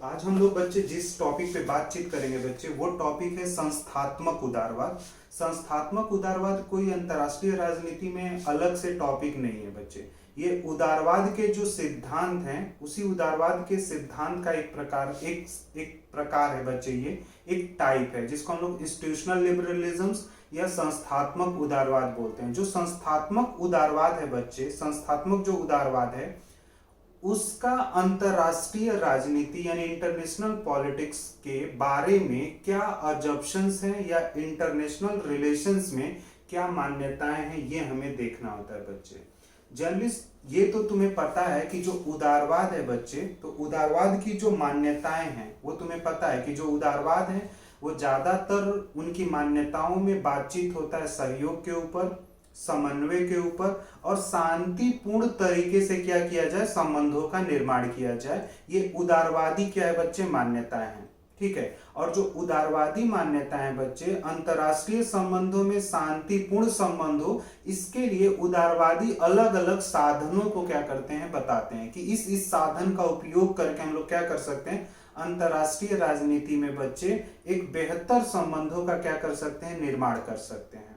आज हम लोग बच्चे जिस टॉपिक पे बातचीत करेंगे बच्चे, वो टॉपिक है संस्थात्मक उदारवाद। संस्थात्मक उदारवाद कोई अंतर्राष्ट्रीय राजनीति में अलग से टॉपिक नहीं है बच्चे। ये उदारवाद के जो सिद्धांत हैं, उसी उदारवाद के सिद्धांत का एक प्रकार है बच्चे। ये एक टाइप है जिसको हम लोग इंस्टीट्यूशनल लिबरलिज्म या संस्थात्मक उदारवाद बोलते हैं। जो संस्थात्मक उदारवाद है बच्चे, संस्थात्मक जो उदारवाद है उसका अंतरराष्ट्रीय राजनीति यानी इंटरनेशनल पॉलिटिक्स के बारे में क्या अजम्पशंस हैं या इंटरनेशनल रिलेशंस में क्या मान्यताएं हैं, ये हमें देखना होता है बच्चे। जर्नलिस्ट, ये तो तुम्हें पता है कि जो उदारवाद है बच्चे, तो उदारवाद की जो मान्यताएं हैं वो तुम्हें पता है कि जो उदारवाद है वो ज्यादातर उनकी मान्यताओं में बातचीत होता है सहयोग के ऊपर, समन्वय के ऊपर, और शांतिपूर्ण तरीके से क्या किया जाए, संबंधों का निर्माण किया जाए। ये उदारवादी क्या है बच्चे, मान्यताएं हैं। ठीक है। और जो उदारवादी मान्यताएं बच्चे अंतरराष्ट्रीय संबंधों में शांतिपूर्ण संबंध हो, इसके लिए उदारवादी अलग अलग साधनों को क्या करते हैं, बताते हैं कि इस साधन का उपयोग करके हम लोग क्या कर सकते हैं, अंतरराष्ट्रीय राजनीति में बच्चे एक बेहतर संबंधों का क्या कर सकते हैं, निर्माण कर सकते हैं।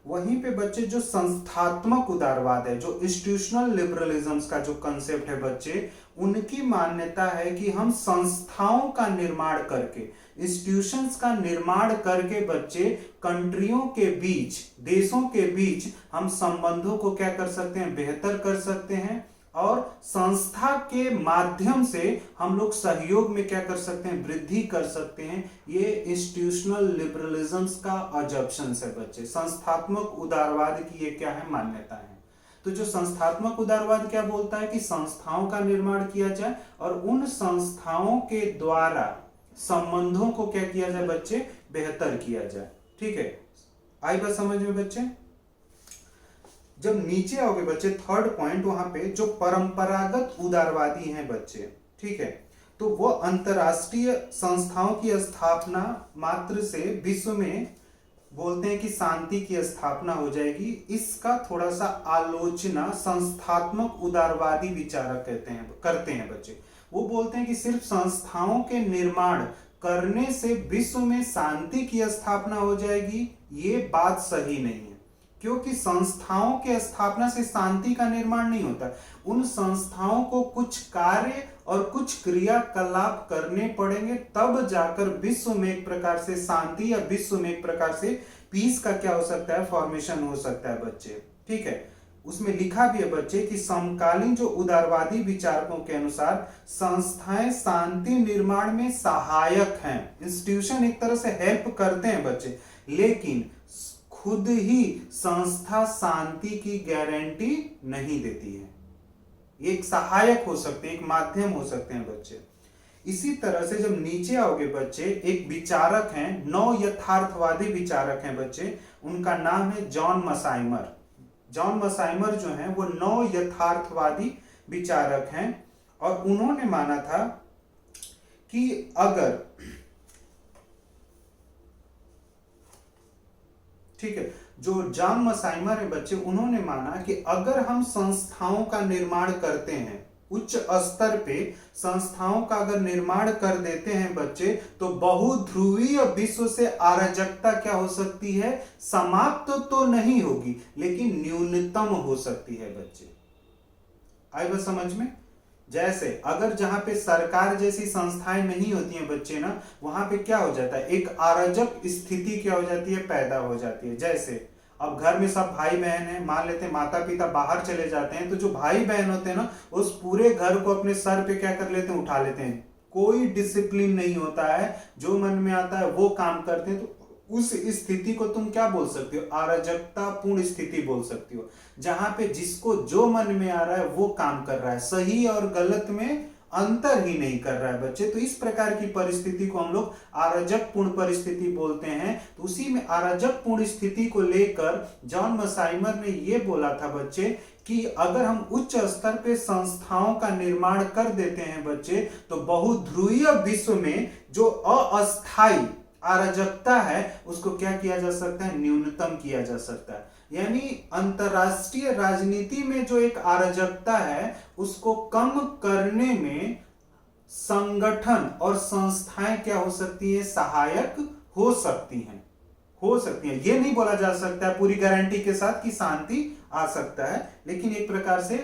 वहीं पे बच्चे जो संस्थात्मक उदारवाद है, जो इंस्टीट्यूशनल लिबरलिज्म का जो कंसेप्ट है बच्चे, उनकी मान्यता है कि हम संस्थाओं का निर्माण करके, इंस्टीट्यूशंस का निर्माण करके बच्चे कंट्रियों के बीच, देशों के बीच हम संबंधों को क्या कर सकते हैं, बेहतर कर सकते हैं। और संस्था के माध्यम से हम लोग सहयोग में क्या कर सकते हैं, वृद्धि कर सकते हैं। ये इंस्टीट्यूशनल लिबरलिज्म का अजम्पशन है बच्चे। संस्थात्मक उदारवाद की ये क्या है, मान्यता है। तो जो संस्थात्मक उदारवाद क्या बोलता है कि संस्थाओं का निर्माण किया जाए और उन संस्थाओं के द्वारा संबंधों को क्या किया जाए बच्चे, बेहतर किया जाए। ठीक है, आई बात समझ में बच्चे। जब नीचे आओगे बच्चे, थर्ड पॉइंट, वहां पे जो परंपरागत उदारवादी हैं बच्चे, ठीक है, तो वो अंतरराष्ट्रीय संस्थाओं की स्थापना मात्र से विश्व में बोलते हैं कि शांति की स्थापना हो जाएगी। इसका थोड़ा सा आलोचना संस्थात्मक उदारवादी विचारक करते हैं बच्चे। वो बोलते हैं कि सिर्फ संस्थाओं के निर्माण करने से विश्व में शांति की स्थापना हो जाएगी, ये बात सही नहीं है। क्योंकि संस्थाओं के स्थापना से शांति का निर्माण नहीं होता। उन संस्थाओं को कुछ कार्य और कुछ क्रियाकलाप करने पड़ेंगे, तब जाकर विश्व में एक प्रकार से शांति या विश्व में एक प्रकार से पीस का क्या हो सकता है, फॉर्मेशन हो सकता है बच्चे। ठीक है, उसमें लिखा भी है बच्चे कि समकालीन जो उदारवादी विचारकों के अनुसार संस्थाएं शांति निर्माण में सहायक हैं। इंस्टीट्यूशन एक तरह से हेल्प करते हैं बच्चे, लेकिन खुद ही संस्था शांति की गारंटी नहीं देती है। एक सहायक हो सकते हैं, एक माध्यम हो सकते हैं बच्चे। इसी तरह से जब नीचे आओगे बच्चे, एक विचारक हैं, नव यथार्थवादी विचारक हैं बच्चे, उनका नाम है जॉन मसाइमर। जॉन मसाइमर जो हैं वो नव यथार्थवादी विचारक हैं और उन्होंने माना था कि अगर, ठीक है, जो जॉन मसाइमर है बच्चे, उन्होंने माना कि अगर हम संस्थाओं का निर्माण करते हैं, उच्च स्तर पे संस्थाओं का अगर निर्माण कर देते हैं बच्चे, तो बहुध्रुवीय विश्व से अराजकता क्या हो सकती है, समाप्त तो नहीं होगी लेकिन न्यूनतम हो सकती है बच्चे। आई बात समझ में। जैसे अगर जहां पे सरकार जैसी संस्थाएं नहीं होती हैं बच्चे ना, वहां पे क्या हो जाता है, एक अराजक स्थिति क्या हो जाती है, पैदा हो जाती है। जैसे अब घर में सब भाई बहन हैं, मान लेते हैं माता पिता बाहर चले जाते हैं, तो जो भाई बहन होते हैं ना, उस पूरे घर को अपने सर पे क्या कर लेते हैं, उठा लेते हैं। कोई डिसिप्लिन नहीं होता है, जो मन में आता है वो काम करते हैं। तो उस स्थिति को तुम क्या बोल सकते हो, अराजकता पूर्ण स्थिति बोल सकती हो, जहां पे जिसको जो मन में आ रहा है वो काम कर रहा है, सही और गलत में अंतर ही नहीं कर रहा है बच्चे। तो इस प्रकार की परिस्थिति को हम लोग अराजक पूर्ण परिस्थिति बोलते हैं। तो उसी में अराजक पूर्ण स्थिति को लेकर जॉन मसाइमर ने यह बोला था बच्चे कि अगर हम उच्च स्तर पे संस्थाओं का निर्माण कर देते हैं बच्चे, तो बहुध्रुवीय विश्व में जो अस्थायी अराजकता है उसको क्या किया जा सकता है, न्यूनतम किया जा सकता है। यानी अंतरराष्ट्रीय राजनीति में जो एक अराजकता है उसको कम करने में संगठन और संस्थाएं क्या हो सकती है, सहायक हो सकती हैं, हो सकती है। ये नहीं बोला जा सकता है पूरी गारंटी के साथ कि शांति आ सकता है, लेकिन एक प्रकार से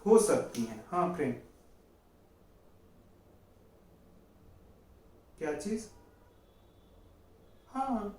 हो सकती है। हाँ फ्रेंड, क्या चीज? हाँ,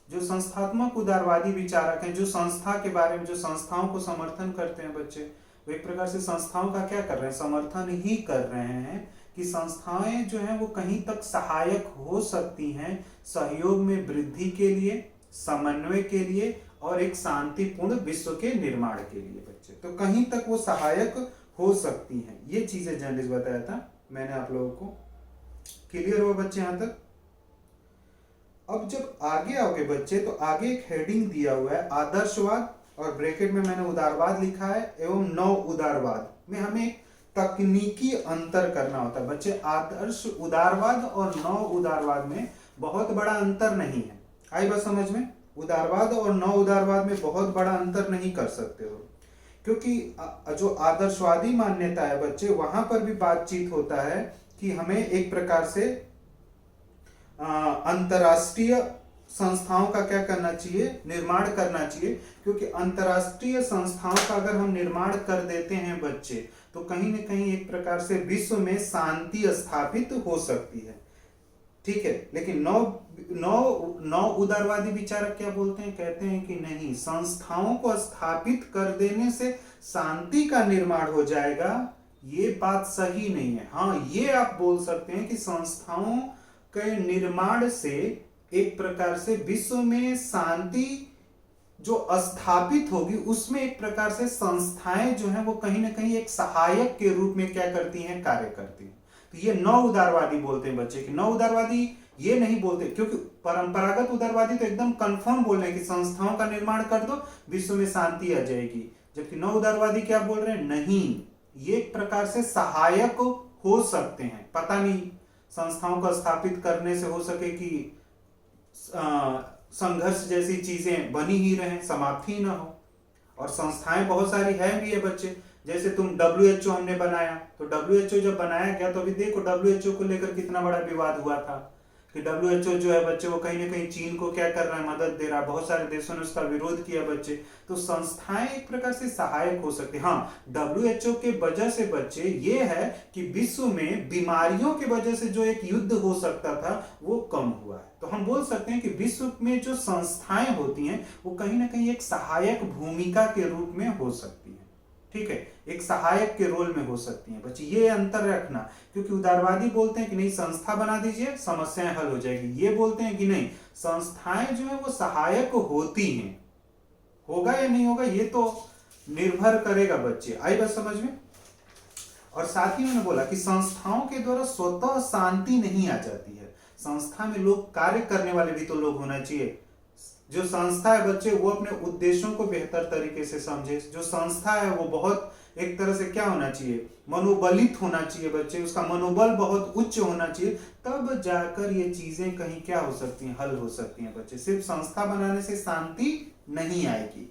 जो संस्थात्मक उदारवादी विचारक हैं, जो संस्था के बारे में, जो संस्थाओं को समर्थन करते हैं बच्चे, वो एक प्रकार से संस्थाओं का क्या कर रहे हैं, समर्थन ही कर रहे हैं कि संस्थाएं जो हैं वो कहीं तक सहायक हो सकती हैं सहयोग में वृद्धि के लिए, समन्वय के लिए और एक शांतिपूर्ण विश्व के निर्माण के लिए बच्चे। तो कहीं तक वो सहायक हो सकती हैं। ये चीजें जर्नलिस्ट बताया था मैंने आप लोगों को। क्लियर हुआ बच्चे यहां तक? अब जब आगे आओगे बच्चे तो आगे एक हेडिंग दिया हुआ है आदर्शवाद, और ब्रैकेट में मैंने उदारवाद लिखा है, एवं नव उदारवाद में हमें तकनीकी अंतर करना होता है बच्चे। आदर्श उदारवाद और नव उदारवाद में बहुत बड़ा अंतर नहीं है। आई बात समझ में? उदारवाद और नव उदारवाद में बहुत बड़ा अंतर नहीं कर सकते हो, क्योंकि जो आदर्शवादी मान्यता है बच्चे, वहां पर भी बातचीत होता है कि हमें एक प्रकार से अंतरराष्ट्रीय संस्थाओं का क्या करना चाहिए, निर्माण करना चाहिए। क्योंकि अंतरराष्ट्रीय संस्थाओं का अगर हम निर्माण कर देते हैं बच्चे, तो कहीं न कहीं एक प्रकार से विश्व में शांति स्थापित हो सकती है। ठीक है, लेकिन नौ उदारवादी विचारक क्या बोलते हैं, कहते हैं कि नहीं, संस्थाओं को स्थापित कर देने से शांति का निर्माण हो जाएगा। ये बात सही नहीं है। हाँ, ये आप बोल सकते हैं कि संस्थाओं के निर्माण से एक प्रकार से विश्व में शांति जो स्थापित होगी, उसमें एक प्रकार से संस्थाएं जो हैं वो कहीं ना कहीं एक सहायक के रूप में क्या करती हैं, कार्य करती हैं। तो ये नौ उदारवादी बोलते हैं बच्चे कि नौ उदारवादी ये नहीं बोलते, क्योंकि परंपरागत उदारवादी तो एकदम कंफर्म बोल रहे हैं कि संस्थाओं का निर्माण कर दो, विश्व में शांति आ जाएगी। जबकि नौ उदारवादी क्या बोल रहे हैं, नहीं, ये एक प्रकार से सहायक हो सकते हैं। पता नहीं संस्थाओं को स्थापित करने से हो सके कि संघर्ष जैसी चीजें बनी ही रहे, समाप्त ही ना हो। और संस्थाएं बहुत सारी है भी है बच्चे। जैसे तुम WHO हमने बनाया, तो WHO जब बनाया गया तो अभी देखो WHO को लेकर कितना बड़ा विवाद हुआ था कि WHO जो है बच्चे वो कहीं ना कहीं चीन को क्या कर रहा है, मदद दे रहा है। बहुत सारे देशों ने उसका विरोध किया बच्चे। तो संस्थाएं एक प्रकार से सहायक हो सकती है। हाँ, WHO के वजह से बच्चे ये है कि विश्व में बीमारियों के वजह से जो एक युद्ध हो सकता था वो कम हुआ है। तो हम बोल सकते हैं कि विश्व में जो संस्थाएं होती हैं वो कहीं ना कहीं एक सहायक भूमिका के रूप में हो सकती है। ठीक है, एक सहायक के रोल में हो सकती हैं बच्चे। ये अंतर रखना, क्योंकि उदारवादी बोलते हैं कि नहीं, संस्था बना दीजिए, समस्याएं हल हो जाएगी। ये बोलते हैं कि नहीं, संस्थाएं जो है वो सहायक होती हैं। होगा या नहीं होगा ये तो निर्भर करेगा बच्चे। आई बात समझ में? और साथ ही मैंने बोला कि संस्थाओं के द्वारा स्वतः शांति नहीं आ जाती है। संस्था में लोग कार्य करने वाले भी तो लोग होना चाहिए। जो संस्था है बच्चे वो अपने उद्देश्यों को बेहतर तरीके से समझे। जो संस्था है वो बहुत एक तरह से क्या होना चाहिए, मनोबलित होना चाहिए बच्चे, उसका मनोबल बहुत उच्च होना चाहिए, तब जाकर ये चीजें कहीं क्या हो सकती हैं, हल हो सकती हैं बच्चे। सिर्फ संस्था बनाने से शांति नहीं आएगी।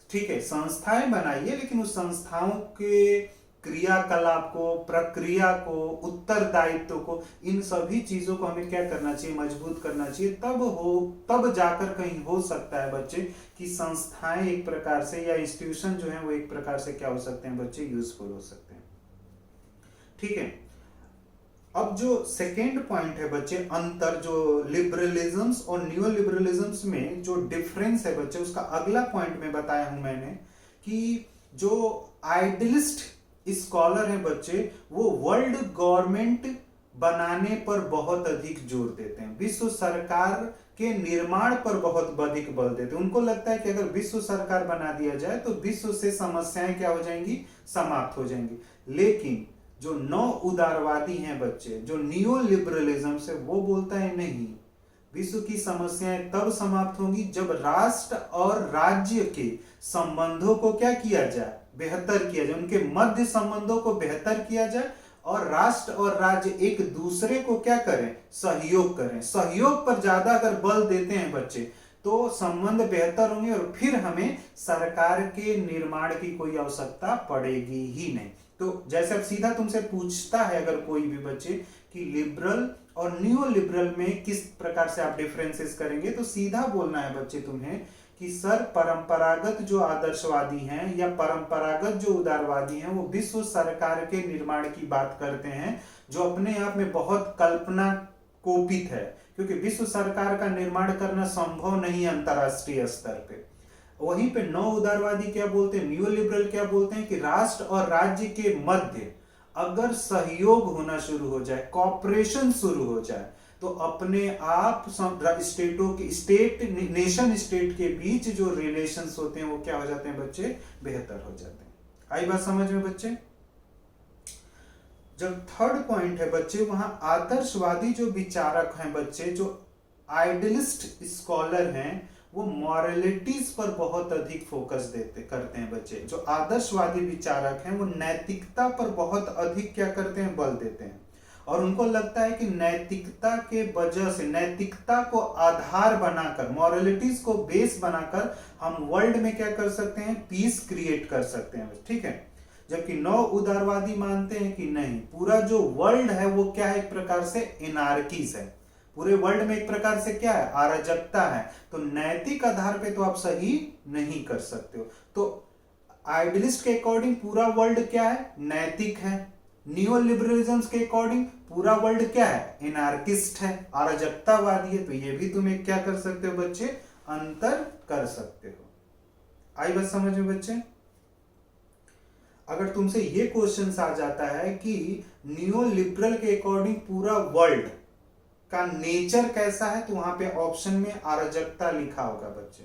ठीक है, संस्थाएं बनाइए, लेकिन उस संस्थाओं के क्रियाकलाप को, प्रक्रिया को, उत्तरदायित्व को, इन सभी चीजों को हमें क्या करना चाहिए, मजबूत करना चाहिए। तब जाकर कहीं हो सकता है बच्चे कि संस्थाएं एक प्रकार से या इंस्टीट्यूशन जो है वो एक प्रकार से क्या हो सकते हैं बच्चे, यूजफुल हो सकते हैं। ठीक है, अब जो सेकेंड पॉइंट है बच्चे, अंतर जो लिबरलिज्म्स और न्यू लिबरलिज्म्स में जो डिफरेंस है बच्चे, उसका अगला पॉइंट में बताया हूं मैंने कि जो आइडियलिस्ट स्कॉलर है बच्चे वो वर्ल्ड गवर्नमेंट बनाने पर बहुत अधिक जोर देते हैं, विश्व सरकार के निर्माण पर बहुत अधिक बल देते हैं। उनको लगता है कि अगर विश्व सरकार बना दिया जाए तो विश्व से समस्याएं क्या हो जाएंगी, समाप्त हो जाएंगी। लेकिन जो नौ उदारवादी हैं बच्चे, जो नियो लिबरलिज्म से, वो बोलता है नहीं, विश्व की समस्याएं तब समाप्त होंगी जब राष्ट्र और राज्य के संबंधों को क्या किया जाए, बेहतर किया जाए, उनके मध्य संबंधों को बेहतर किया जाए और राष्ट्र और राज्य एक दूसरे को क्या करें, सहयोग करें। सहयोग पर ज्यादा अगर बल देते हैं बच्चे, तो संबंध बेहतर होंगे और फिर हमें सरकार के निर्माण की कोई आवश्यकता पड़ेगी ही नहीं। तो जैसे अब सीधा तुमसे पूछता है अगर कोई भी बच्चे कि लिबरल और न्यू लिबरल में किस प्रकार से आप डिफरेंसेस करेंगे, तो सीधा बोलना है बच्चे तुम्हें कि सर परंपरागत जो आदर्शवादी हैं या परंपरागत जो उदारवादी हैं वो विश्व सरकार के निर्माण की बात करते हैं, जो अपने आप में बहुत कल्पना कोपित है, क्योंकि विश्व सरकार का निर्माण करना संभव नहीं है अंतरराष्ट्रीय स्तर पे। वहीं पे नव उदारवादी क्या बोलते हैं, न्यू लिबरल क्या बोलते हैं कि राष्ट्र और राज्य के मध्य अगर सहयोग होना शुरू हो जाए, कॉपरेशन शुरू हो जाए, तो अपने आप स्टेटों के नेशन स्टेट के बीच जो रिलेशंस होते हैं वो क्या हो जाते हैं बच्चे, बेहतर हो जाते हैं। आई बात समझ में बच्चे। जब थर्ड पॉइंट है बच्चे, वहां आदर्शवादी जो विचारक हैं बच्चे, जो आइडियलिस्ट स्कॉलर हैं, वो मॉरलिटीज पर बहुत अधिक फोकस करते हैं बच्चे। जो आदर्शवादी विचारक हैं वो नैतिकता पर बहुत अधिक क्या करते हैं, बल देते हैं, और उनको लगता है कि नैतिकता के वजह से, नैतिकता को आधार बनाकर, मॉरलिटीज को बेस बनाकर हम वर्ल्ड में क्या कर सकते हैं, पीस क्रिएट कर सकते हैं। ठीक है। जबकि नव उदारवादी मानते हैं कि नहीं, पूरा जो वर्ल्ड है वो क्या है, एक प्रकार से एनार्कीज है, पूरे वर्ल्ड में एक प्रकार से क्या है, अराजकता है, तो नैतिक आधार पे तो आप सही नहीं कर सकते हो। तो आइडियलिस्ट के अकॉर्डिंग पूरा वर्ल्ड क्या है, नैतिक है। न्यू लिबरलिज्म के अकॉर्डिंग पूरा वर्ल्ड क्या है, एनार्किस्ट है, अराजकतावादी है। तो ये भी तुम एक क्या कर सकते हो बच्चे, अंतर कर सकते हो। आई बात समझ में बच्चे। अगर तुमसे ये क्वेश्चन आ जाता है कि न्यू लिबरल के अकॉर्डिंग पूरा वर्ल्ड का नेचर कैसा है, तो वहां पे ऑप्शन में अराजकता लिखा होगा बच्चे,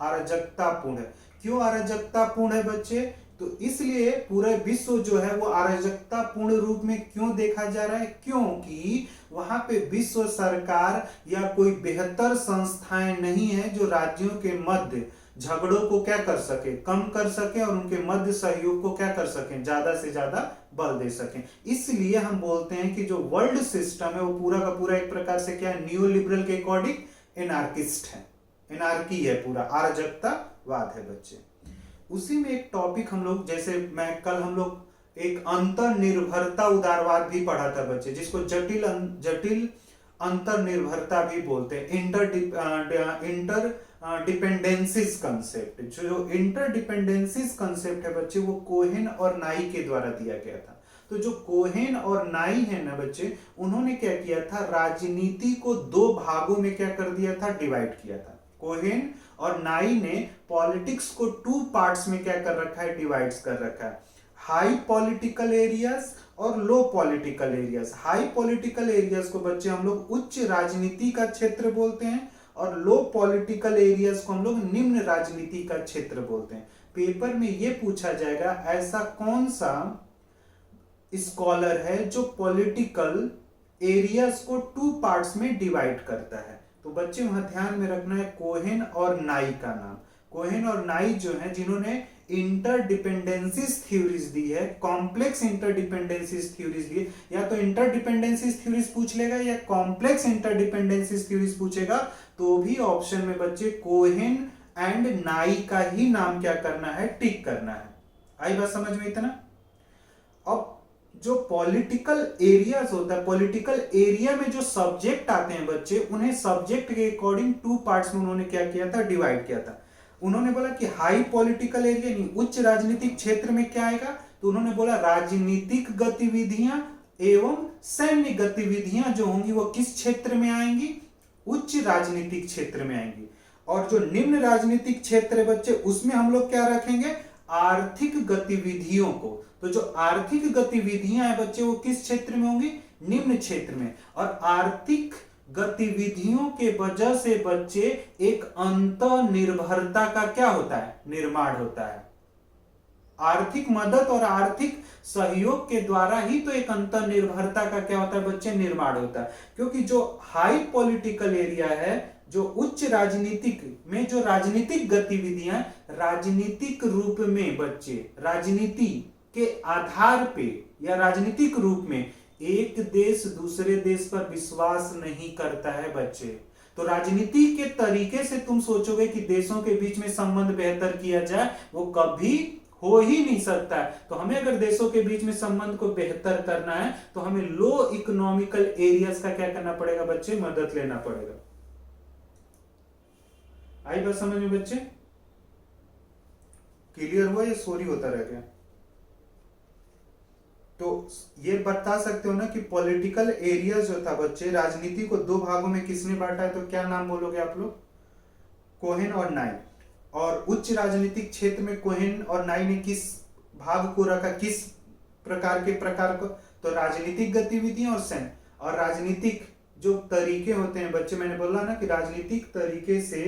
अराजकतापूर्ण है। क्यों अराजकतापूर्ण है बच्चे, तो इसलिए पूरे विश्व जो है वो अराजकतापूर्ण रूप में क्यों देखा जा रहा है, क्योंकि वहां पे विश्व सरकार या कोई बेहतर संस्थाएं नहीं है जो राज्यों के मध्य झगड़ों को क्या कर सके, कम कर सके, और उनके मध्य सहयोग को क्या कर सके, ज्यादा से ज्यादा बल दे सके। इसलिए हम बोलते हैं कि जो वर्ल्ड सिस्टम है वो पूरा का पूरा एक प्रकार से क्या है, न्यू लिबरल के अकॉर्डिंग एनार्किस्ट है, एनार्की है, पूरा अराजकतावाद है बच्चे। उसी में एक टॉपिक हम लोग, जैसे मैं कल हम लोग एक अंतर्निर्भरता उदारवाद भी पढ़ा था बच्चे, जिसको जटिल अंतर्निर्भरता भी बोलते हैं, इंटर डिपेंडेंसीज कंसेप्ट। जो इंटरडिपेंडेंसीज कंसेप्ट है बच्चे वो कोहेन और नाई के द्वारा दिया गया था। तो जो कोहेन और नाई है ना बच्चे, उन्होंने क्या किया था, राजनीति को दो भागों में क्या कर दिया था, डिवाइड किया था। कोहेन और नाई ने पॉलिटिक्स को टू पार्ट्स में क्या कर रखा है, डिवाइड्स कर रखा है, हाई पॉलिटिकल एरियाज और low political areas. High political areas को बच्चे हम लोग उच्च राजनीति का क्षेत्र बोलते हैं, और लो पॉलिटिकल एरियाज को हम लोग निम्न राजनीति का क्षेत्र बोलते हैं। पेपर में यह पूछा जाएगा ऐसा कौन सा स्कॉलर है जो पॉलिटिकल एरियाज को टू पार्ट्स में डिवाइड करता है। तो बच्चे वहां ध्यान में रखना है कोहेन और नाई का नाम। कोहेन और नाई जो है जिन्होंने इंटरडिपेंडेंसीज थ्योरीज दी है, कॉम्प्लेक्स इंटरडिपेंडेंसीज थ्योरीज दी है, या तो इंटरडिपेंडेंसीज थ्योरीज पूछ लेगा या कॉम्प्लेक्स इंटरडिपेंडेंसीज थ्योरीज पूछेगा, तो भी ऑप्शन में बच्चे कोहेन एंड नाई का ही नाम क्या करना है, टिक करना है। आई बात समझ में इतना। अब जो पॉलिटिकल एरियाज होता है, पॉलिटिकल एरिया में जो सब्जेक्ट आते हैं बच्चे, उन्हें सब्जेक्ट के अकॉर्डिंग टू पार्ट्स में उन्होंने क्या किया था, डिवाइड किया था। उन्होंने बोला कि हाई पॉलिटिकल एरिया नहीं, उच्च राजनीतिक क्षेत्र में क्या आएगा, तो उन्होंने बोला राजनीतिक गतिविधियां एवं सैन्य गतिविधियां जो होंगी वो किस क्षेत्र में आएंगी, उच्च राजनीतिक क्षेत्र में आएंगी। और जो निम्न राजनीतिक क्षेत्र है बच्चे, उसमें हम लोग क्या रखेंगे, आर्थिक गतिविधियों को। तो जो आर्थिक गतिविधियां हैं बच्चे वो किस क्षेत्र में होंगी, निम्न क्षेत्र में। और आर्थिक गतिविधियों के वजह से बच्चे एक अंतर्निर्भरता का क्या होता है, निर्माण होता है। आर्थिक मदद और आर्थिक सहयोग के द्वारा ही तो एक अंतर्निर्भरता का क्या होता है बच्चे, निर्माण होता है। क्योंकि जो हाई पॉलिटिकल एरिया है, जो उच्च राजनीतिक में जो राजनीतिक गतिविधियां राजनीतिक रूप में बच्चे, राजनीति के आधार पे या राजनीतिक रूप में एक देश दूसरे देश पर विश्वास नहीं करता है बच्चे। तो तो राजनीति के तरीके से तुम सोचोगे कि देशों के बीच में संबंध बेहतर किया जाए, वो कभी हो ही नहीं सकता है। तो हमें अगर देशों के बीच में संबंध को बेहतर करना है तो हमें लो इकोनॉमिकल एरियाज का क्या करना पड़ेगा बच्चे, मदद लेना पड़ेगा। आई बात समझ में बच्चे? क्लियर हुआ या सॉरी होता रह गया? तो ये बता सकते हो ना कि पॉलिटिकल एरिया जो था बच्चे, राजनीति को दो भागों में किसने बांटा है, तो क्या नाम बोलोगे आप लोग? कोहेन और नाई। और उच्च राजनीतिक क्षेत्र में कोहेन और नाई ने किस भाग को रखा, किस प्रकार को? तो राजनीतिक गतिविधियां और सैन्य। और राजनीतिक जो तरीके होते हैं बच्चे, मैंने बोला ना कि राजनीतिक तरीके से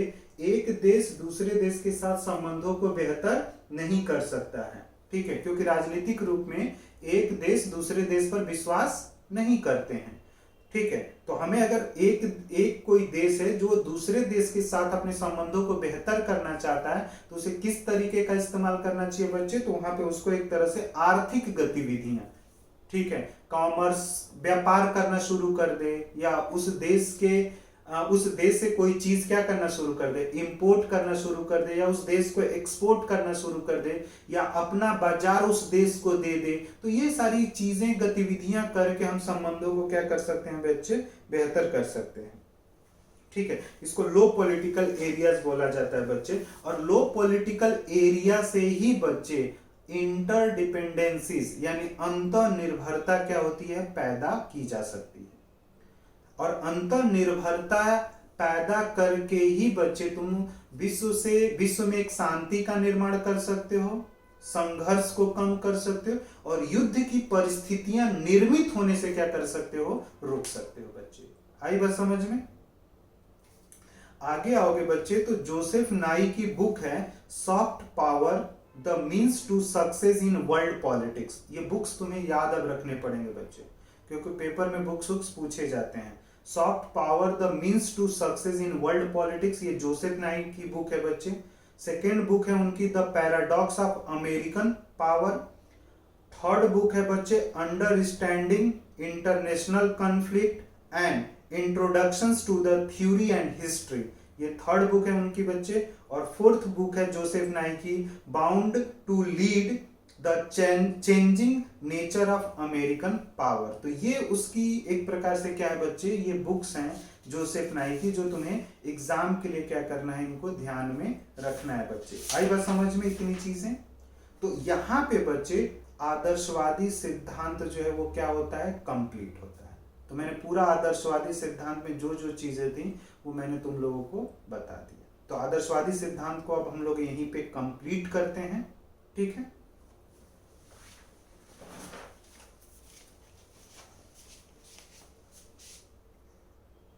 एक देश दूसरे देश के साथ संबंधों को बेहतर नहीं कर सकता है, ठीक है, क्योंकि राजनीतिक रूप में एक देश दूसरे देश पर विश्वास नहीं करते हैं, ठीक है। तो हमें अगर एक कोई देश है जो दूसरे देश के साथ अपने संबंधों को बेहतर करना चाहता है तो उसे किस तरीके का इस्तेमाल करना चाहिए बच्चे, तो वहां पे उसको एक तरह से आर्थिक गतिविधियां, ठीक है, कॉमर्स, व्यापार करना शुरू कर दे, या उस देश से कोई चीज क्या करना शुरू कर दे, इंपोर्ट करना शुरू कर दे, या उस देश को एक्सपोर्ट करना शुरू कर दे, या अपना बाजार उस देश को दे दे। तो ये सारी चीजें, गतिविधियां करके हम संबंधों को क्या कर सकते हैं बच्चे, बेहतर कर सकते हैं, ठीक है। इसको लो पॉलिटिकल एरियाज बोला जाता है बच्चे। और लो पॉलिटिकल एरिया से ही बच्चे इंटरडिपेंडेंसीज यानी अंतर्निर्भरता क्या होती है, पैदा की जा सकती है। और अंतर्निर्भरता पैदा करके ही बच्चे तुम विश्व में एक शांति का निर्माण कर सकते हो, संघर्ष को कम कर सकते हो, और युद्ध की परिस्थितियां निर्मित होने से क्या कर सकते हो, रोक सकते हो बच्चे। आई बात समझ में? आगे आओगे बच्चे तो जोसेफ नाई की बुक है soft power, the means to success in world politics. ये बुक्स तुम्हें याद अब रखने पड़ेंगे बच्चे, क्योंकि पेपर में बुक्स पूछे जाते हैं। Soft power, the means to success in world politics, ये जोसेफ नाई की बुक है बच्चे। सेकेंड बुक है उनकी the paradox of American power. Third book है बच्चे understanding international conflict and introductions to the theory and history, ये third book है उनकी बच्चे। और फोर्थ बुक है जोसेफ नाई की bound to lead the changing nature of American power. तो ये उसकी एक प्रकार से क्या है बच्चे, ये बुक्स हैं जोसेफ नाई की, जो तुम्हें एग्जाम के लिए क्या करना है, इनको ध्यान में रखना है बच्चे। आई बात समझ में इतनी चीजें? तो यहाँ पे बच्चे आदर्शवादी सिद्धांत जो है वो क्या होता है, कंप्लीट होता है। तो मैंने पूरा आदर्शवादी सिद्धांत में जो जो चीजें थी वो मैंने तुम लोगों को बता दिया। तो आदर्शवादी सिद्धांत को अब हम लोग यहीं पे कंप्लीट करते हैं, ठीक है।